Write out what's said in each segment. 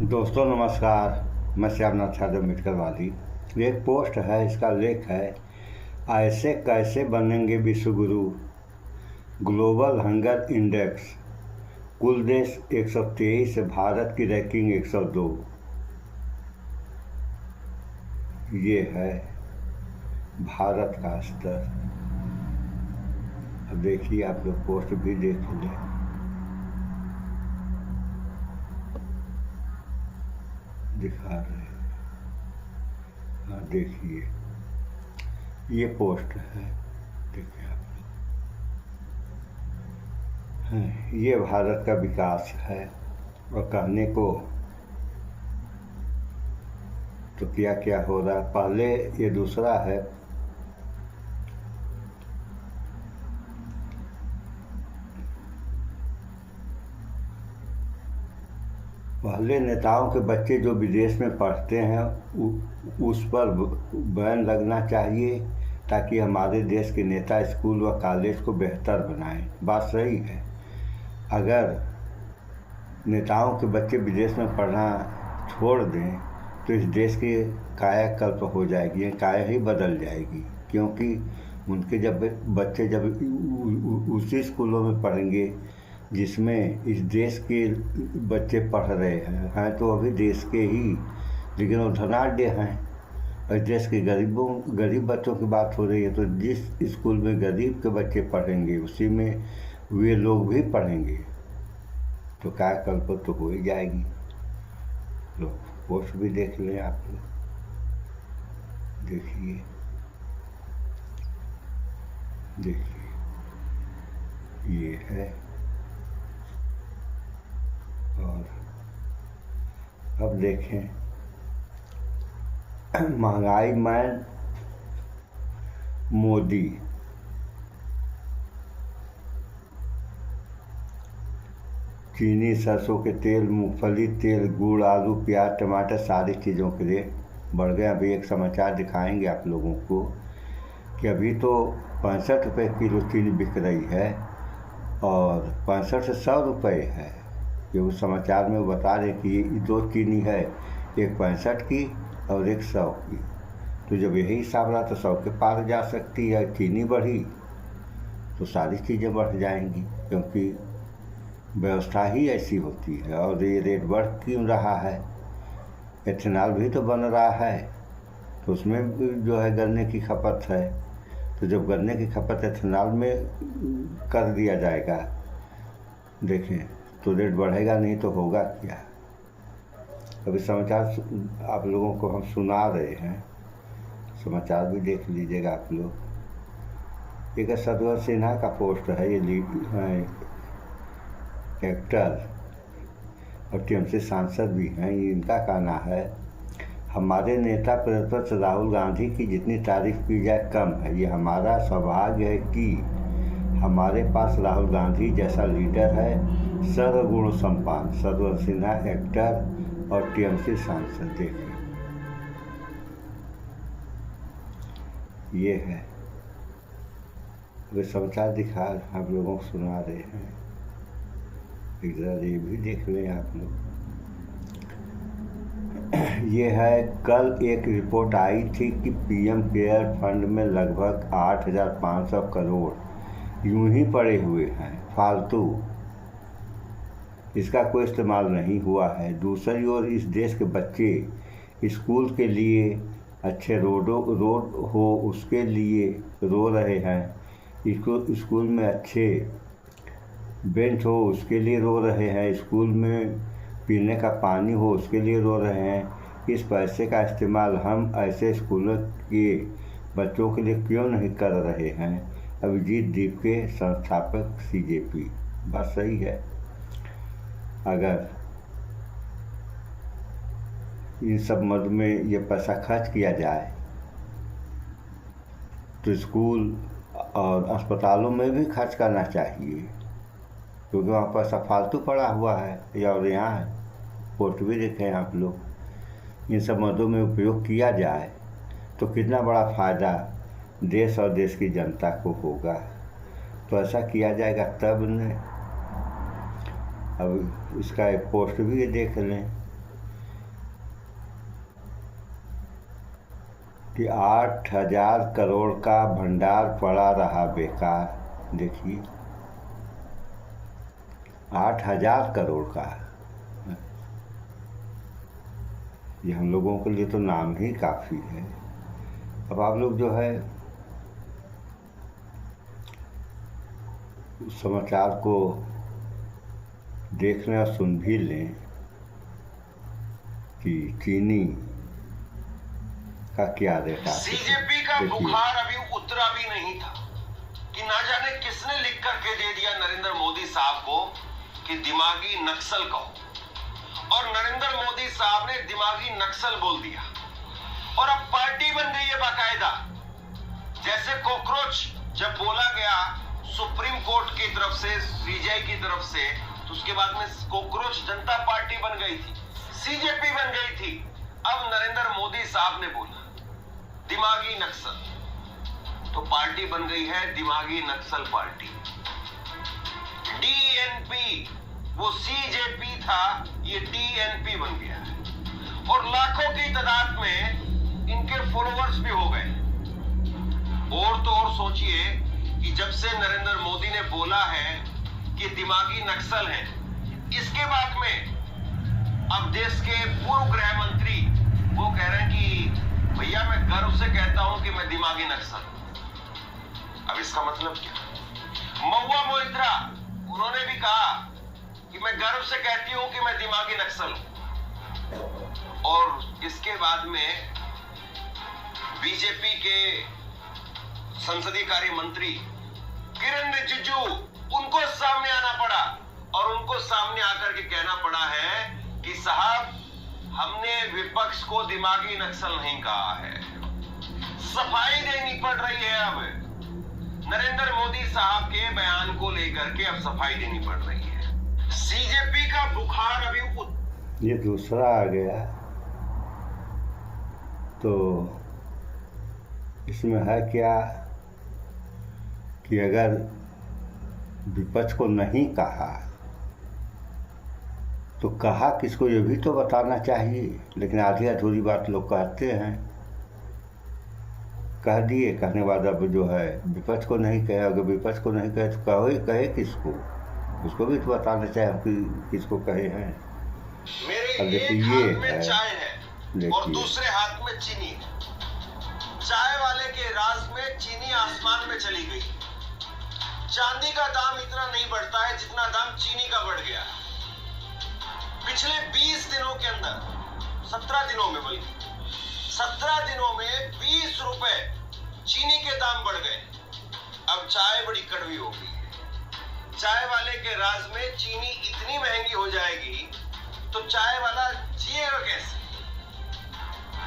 दोस्तों नमस्कार। मैं श्यामनाथ यादव मिटकरवादी। ये एक पोस्ट है, इसका लेख है ऐसे कैसे बनेंगे विश्व गुरु। ग्लोबल हंगर इंडेक्स, कुल देश 123 से भारत की रैंकिंग 102। ये है भारत का स्तर। अब देखिए, आप लोग पोस्ट भी देख लें। दिखा रहे हैं, हाँ देखिए, ये पोस्ट है। देखिए आप लोग, ये भारत का विकास है। और कहने को तो क्या क्या हो रहा है। पहले ये दूसरा है। पहले नेताओं के बच्चे जो विदेश में पढ़ते हैं उस पर बैन लगना चाहिए, ताकि हमारे देश के नेता स्कूल व कॉलेज को बेहतर बनाएं। बात सही है। अगर नेताओं के बच्चे विदेश में पढ़ना छोड़ दें तो इस देश की कायाकल्प हो जाएगी, काया ही बदल जाएगी। क्योंकि उनके बच्चे जब उसी स्कूलों में पढ़ेंगे जिसमें इस देश के बच्चे पढ़ रहे हैं तो अभी देश के ही, लेकिन वो धनाढ़ हैं। और देश के गरीब बच्चों की बात हो रही है, तो जिस स्कूल में गरीब के बच्चे पढ़ेंगे उसी में वे लोग भी पढ़ेंगे, तो कायाकल्प तो हो ही जाएगी। लो पोस्ट भी देख लें आप लोग। देखिए ये है। और अब देखें, महंगाई मैन मोदी। चीनी, सरसों के तेल, मूंगफली तेल, गुड़, आलू, प्याज, टमाटर, सारी चीज़ों के रेट बढ़ गए। अभी एक समाचार दिखाएंगे आप लोगों को कि अभी तो 65 रुपये किलो चीनी बिक रही है और 65 से 100 रुपये है। ये उस समाचार में वो बता रहे कि ये दो चीनी है, एक 65 की और एक 100 की। तो जब यही हिसाब रहा तो 100 के पार जा सकती है। चीनी बढ़ी तो सारी चीज़ें बढ़ जाएंगी, क्योंकि व्यवस्था ही ऐसी होती है। और ये रेट बढ़ क्यों रहा है? एथेनॉल भी तो बन रहा है, तो उसमें जो है गन्ने की खपत है। तो जब गन्ने की खपत एथेनॉल में कर दिया जाएगा, देखें, तो रेट बढ़ेगा नहीं तो होगा क्या। अभी समाचार आप लोगों को हम सुना रहे हैं, समाचार भी देख लीजिएगा आप लोग। एक सतवर सिन्हा का पोस्ट है। ये एक्टर और टीएमसी सांसद भी हैं। इनका कहना है, हमारे नेता प्रतिपक्ष राहुल गांधी की जितनी तारीफ की जाए कम है। ये हमारा सौभाग्य है कि हमारे पास राहुल गांधी जैसा लीडर है, सर्वगुण संपन्न। सतवर सिन्हा एक्टर और टीएमसी सांसद। देखिए ये है, वे समाचार दिखा आप लोगों को सुना रहे हैं। इधर ये भी देख लें आप लोग। ये है, कल एक रिपोर्ट आई थी कि पीएम केयर फंड में लगभग 8,500 करोड़ यूं ही पड़े हुए हैं फालतू। इसका कोई इस्तेमाल नहीं हुआ है। दूसरी ओर इस देश के बच्चे स्कूल के लिए अच्छे रोड हो उसके लिए रो रहे हैं। स्कूल में अच्छे बेंच हो उसके लिए रो रहे हैं। स्कूल में पीने का पानी हो उसके लिए रो रहे हैं। इस पैसे का इस्तेमाल हम ऐसे स्कूलों के बच्चों के लिए क्यों नहीं कर रहे हैं? अभिजीत दीप के संस्थापक CJP। बात सही है। अगर इन सब मद में ये पैसा खर्च किया जाए तो स्कूल और अस्पतालों में भी खर्च करना चाहिए, क्योंकि वहाँ पैसा फालतू पड़ा हुआ है। और यहाँ पोस्ट भी देखें आप लोग। इन सब मदों में उपयोग किया जाए तो कितना बड़ा फ़ायदा देश और देश की जनता को होगा। तो ऐसा किया जाएगा तब न। अब इसका एक पोस्ट भी देख लें। कि 8,000 करोड़ का भंडार पड़ा रहा बेकार। देखिए 8,000 करोड़ का, ये हम लोगों के लिए तो नाम ही काफ़ी है। अब आप लोग जो है उस समाचार को देख लें और सुन भी लें कि चीनी का क्या रेट है। सीजेपी का बुखार अभी उतरा भी नहीं था कि ना जाने किसने लिख करके दे दिया नरेंद्र मोदी साहब को कि दिमागी नक्सल कहो, और नरेंद्र मोदी साहब ने दिमागी नक्सल बोल दिया और अब पार्टी बन गई है बाकायदा। जैसे कॉकरोच जब बोला गया सुप्रीम कोर्ट की तरफ से, सीजेआई की तरफ से, तो उसके बाद में कॉकरोच जनता पार्टी बन गई थी, सीजेपी बन गई थी। अब नरेंद्र मोदी साहब ने बोला दिमागी नक्सल, तो पार्टी बन गई है दिमागी नक्सल पार्टी। डीएनपी, वो सीजेपी था, ये डीएनपी बन गया है और लाखों की तादाद में इनके फॉलोअर्स भी हो गए। और तो और सोचिए कि जब से नरेंद्र मोदी ने बोला है कि दिमागी नक्सल है, इसके बाद में अब देश के पूर्व गृह मंत्री वो कह रहे हैं कि भैया मैं गर्व से कहता हूं कि मैं दिमागी नक्सल। अब इसका मतलब क्या? महुआ मोइत्रा उन्होंने भी कहा कि मैं गर्व से कहती हूं कि मैं दिमागी नक्सल हूं। और इसके बाद में बीजेपी के संसदीय कार्य मंत्री किरण रिजिजू, उनको सामने आना पड़ा और उनको सामने आकर के कहना पड़ा है कि साहब हमने विपक्ष को दिमागी नक्सल नहीं कहा है। सफाई देनी पड़ रही है अब नरेंद्र मोदी साहब के बयान को लेकर के, अब सफाई देनी पड़ रही है। सीजेपी का बुखार अभी ये दूसरा आ गया, तो इसमें है क्या कि अगर विपक्ष को नहीं कहा तो कहा किसको, ये भी तो बताना चाहिए। लेकिन आधी अधूरी बात लोग कहते हैं, कह दिए, कहने बाद अब जो है विपक्ष को नहीं कहे। अगर विपक्ष को नहीं कहे तो कहे किसको, उसको भी तो बताना चाहिए हम किसको कहे हैं। मेरे एक हाथ में चाय है और दूसरे हाथ में चीनी है। चाय वाले के राज में चीनी आसमान में चली गई। चांदी का दाम इतना नहीं बढ़ता है जितना दाम चीनी का बढ़ गया। पिछले 20 दिनों के अंदर, 17 दिनों में, बल्कि 17 दिनों में 20 रुपए चीनी के दाम बढ़ गए। अब चाय बड़ी कड़वी हो गई। चाय वाले के राज में चीनी इतनी महंगी हो जाएगी तो चाय वाला जिएगा कैसे?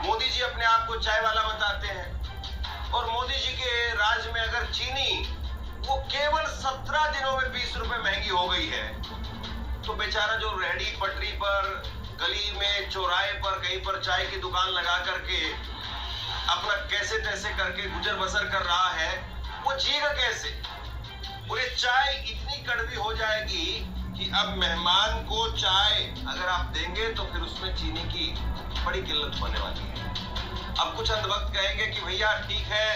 मोदी जी अपने आप को चाय वाला बताते हैं और मोदी जी के राज में अगर चीनी वो केवल 17 दिनों में 20 रुपए महंगी हो गई है, तो बेचारा जो रेहड़ी पटरी पर, गली में, चौराहे पर, कहीं पर चाय की दुकान लगा करके अपना कैसे तैसे करके गुजर बसर कर रहा है, वो जिएगा कैसे? और ये चाय इतनी कड़वी हो जाएगी कि अब मेहमान को चाय अगर आप देंगे तो फिर उसमें चीनी की बड़ी किल्लत होने वाली है। अब कुछ अंधभक्त कहेंगे कि भैया ठीक है,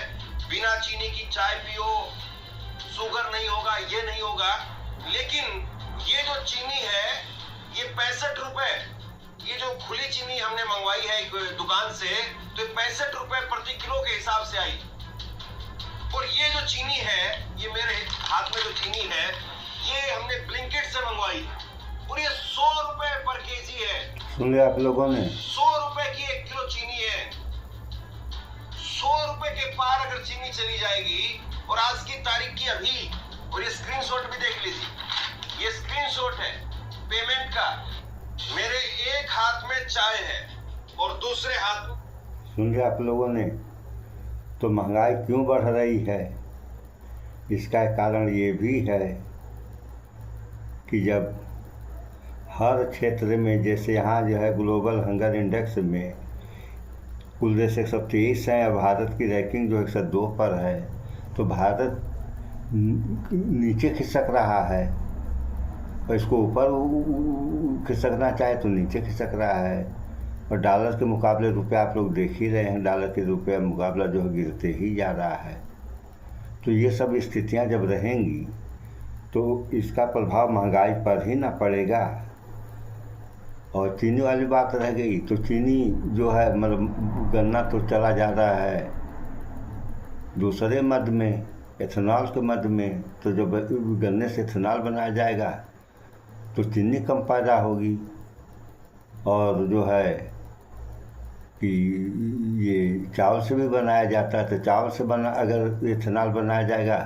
बिना चीनी की चाय पियो, शुगर नहीं होगा, ये नहीं होगा। लेकिन ये जो चीनी है, ये 65 रुपए, ये जो खुली चीनी हमने मंगवाई है एक दुकान से, तो 65 रुपए प्रति किलो के हिसाब से आई। और ये जो चीनी है, ये मेरे हाथ में जो चीनी है, ये हमने ब्लिंकिट से मंगवाई और ये 100 रुपए पर केजी है। सुन लिया आप लोगों ने? 100 रुपए की 1 किलो चीनी है। 100 रुपए के पार अगर चीनी चली जाएगी, और आज की तारीख की अभी, और ये स्क्रीनशॉट भी देख लीजिए, ये स्क्रीनशॉट है पेमेंट का। मेरे एक हाथ में चाय है और दूसरे हाथ में, सुन लिया आप लोगों ने? तो महंगाई क्यों बढ़ रही है? इसका कारण ये भी है कि जब हर क्षेत्र में, जैसे यहाँ जो है ग्लोबल हंगर इंडेक्स में कुल देश 123 हैं और भारत की रैंकिंग जो 102 पर है, तो भारत नीचे खिसक रहा है और इसको ऊपर खिसकना चाहे तो नीचे खिसक रहा है। और डॉलर के मुकाबले रुपया आप लोग देख ही रहे हैं, डॉलर के रुपये मुकाबला जो है गिरते ही जा रहा है। तो ये सब स्थितियां जब रहेंगी तो इसका प्रभाव महंगाई पर ही ना पड़ेगा। और चीनी वाली बात रह गई, तो चीनी जो है मतलब गन्ना तो चला जा रहा है दूसरे मद में, एथेनॉल के मद में। तो जब गन्ने से एथेनॉल बनाया जाएगा तो चीनी कम पैदा होगी। और जो है कि ये चावल से भी बनाया जाता है, तो चावल से अगर एथेनॉल बनाया जाएगा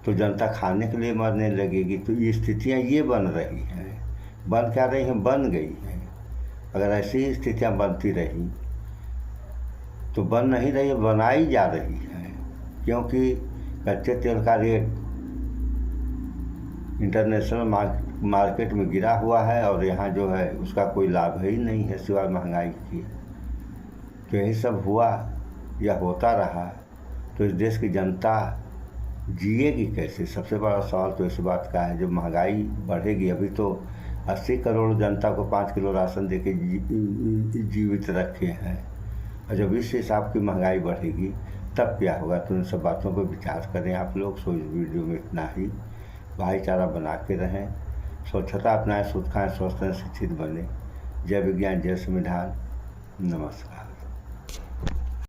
तो जनता खाने के लिए मरने लगेगी। तो ये स्थितियाँ ये बन रही हैं, बन क्या रही हैं, बन गई हैं। अगर ऐसी ही स्थितियाँ बनती रही तो बन नहीं रही, बनाई जा रही है। क्योंकि कच्चे तेल का रेट इंटरनेशनल मार्केट में गिरा हुआ है और यहाँ जो है उसका कोई लाभ ही नहीं है सिवाय महंगाई की। तो यही सब हुआ या होता रहा तो इस देश की जनता जिएगी कैसे? सबसे बड़ा सवाल तो इस बात का है। जब महंगाई बढ़ेगी, अभी तो 80 करोड़ जनता को 5 किलो राशन देके जीवित रखे हैं, और जब इस हिसाब की महंगाई बढ़ेगी तब क्या होगा? तो इन सब बातों पर विचार करें आप लोग। सो इस वीडियो में इतना ही। भाईचारा बना के रहें, स्वच्छता अपनाएं, शुद्ध खाएं, स्वस्थ रहें, शिक्षित बने। जय विज्ञान, जय संविधान। नमस्कार।